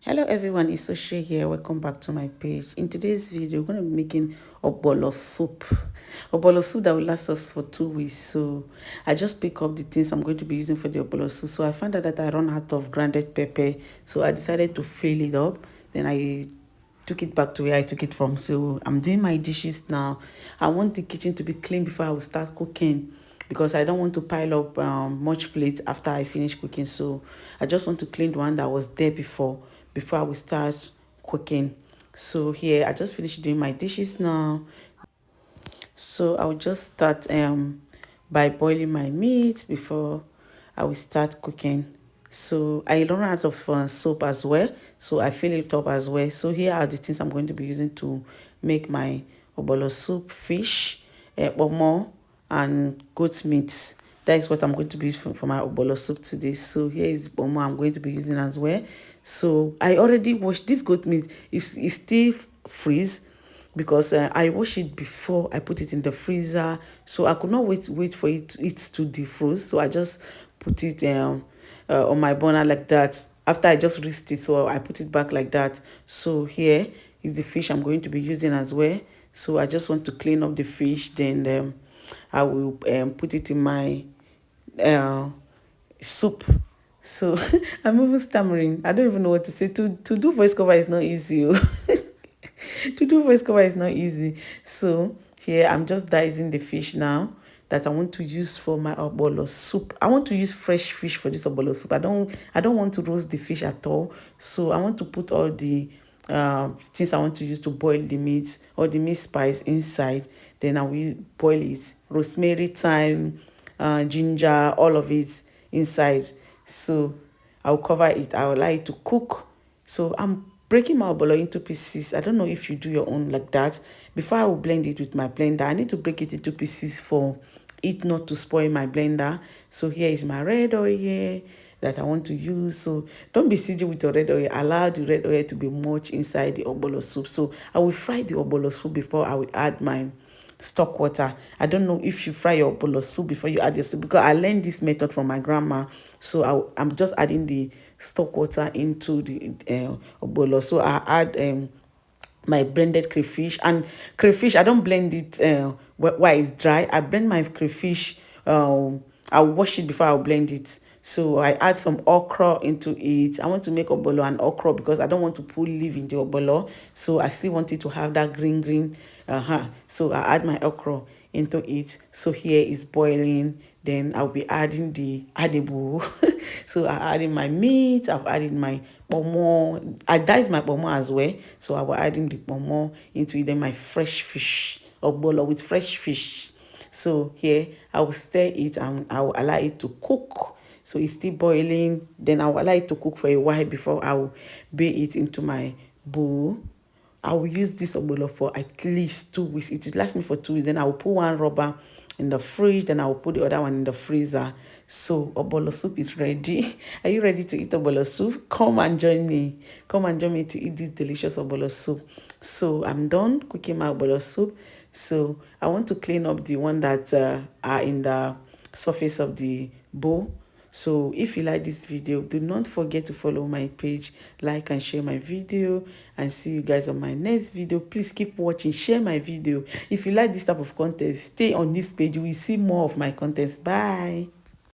Hello everyone, it's Oshe here. Welcome back to my page. In today's video, we're going to be making ogbono soup. Ogbono soup that will last us for 2 weeks. So I just pick up the things I'm going to be using for the ogbono soup. So I found out that I run out of grounded pepper. So I decided to fill it up. Then I took it back to where I took it from. So I'm doing my dishes now. I want the kitchen to be clean before I will start cooking, because I don't want to pile up much plate after I finish cooking. So I just want to clean the one that was there before I will start cooking. So here I just finished doing my dishes now. So I will just start by boiling my meat before I will start cooking. So I run out of soap as well, so I fill it up as well. So here are the things I'm going to be using to make my ogbono soup: fish, pomo, and goat meat. That is what I'm going to be using for my ogbono soup today. So here is the pomo I'm going to be using as well. So I already washed this goat meat. Is still freeze, because I wash it before I put it in the freezer. So I could not wait for it to defrost. So I just put it on my burner like that. After I just rinsed it, so I put it back like that. So here is the fish I'm going to be using as well. So I just want to clean up the fish. Then I will put it in my uh, soup. So I'm even stammering. I don't even know what to say. To do voice cover is not easy. To do voice cover is not easy. So here I'm just dicing the fish now that I want to use for my ogbono soup. I want to use fresh fish for this ogbono soup. I don't want to roast the fish at all. So I want to put all the things I want to use to boil the meat, or the meat spice inside. Then I will boil it: rosemary, thyme, ginger, all of it inside. So I'll cover it. I'll allow it to cook. So I'm breaking my obolo into pieces. I don't know if you do your own like that. Before I will blend it with my blender, I need to break it into pieces for it not to spoil my blender. So here is my red oil here that I want to use. So don't be stingy with your red oil. Allow the red oil to be much inside the obolo soup. So I will fry the obolo soup before I will add my stock water. I don't know if you fry your ogbono soup before you add your soup, because I learned this method from my grandma. So I'm just adding the stock water into the ogbono. So I add my blended crayfish. And crayfish, I don't blend it while it's dry. I blend my crayfish. I'll wash it before I'll blend it. So I add some okra into it. I want to make obolo and okra because I don't want to put leaf in the obolo. So I still want it to have that green. So I add my okra into it. So here is boiling. Then I'll be adding the adibu. So I adding my meat. I've added my pomo. I dice my pomo as well. So I will adding the pomo into it. Then my fresh fish, obolo with fresh fish. So here I will stir it and I will allow it to cook. So it's still boiling. Then I will allow it to cook for a while before I will bay it into my bowl. I will use this ogbono for at least 2 weeks. It will last me for 2 weeks. Then I will put one rubber in the fridge. Then I will put the other one in the freezer. So ogbono soup is ready. Are you ready to eat ogbono soup? Come and join me. Come and join me to eat this delicious ogbono soup. So I'm done cooking my ogbono soup. So I want to clean up the one that are in the surface of the bowl. So if you like this video, do not forget to follow my page, like and share my video, and see you guys on my next video. Please keep watching, share my video. If you like this type of content, stay on this page. You will see more of my content. Bye.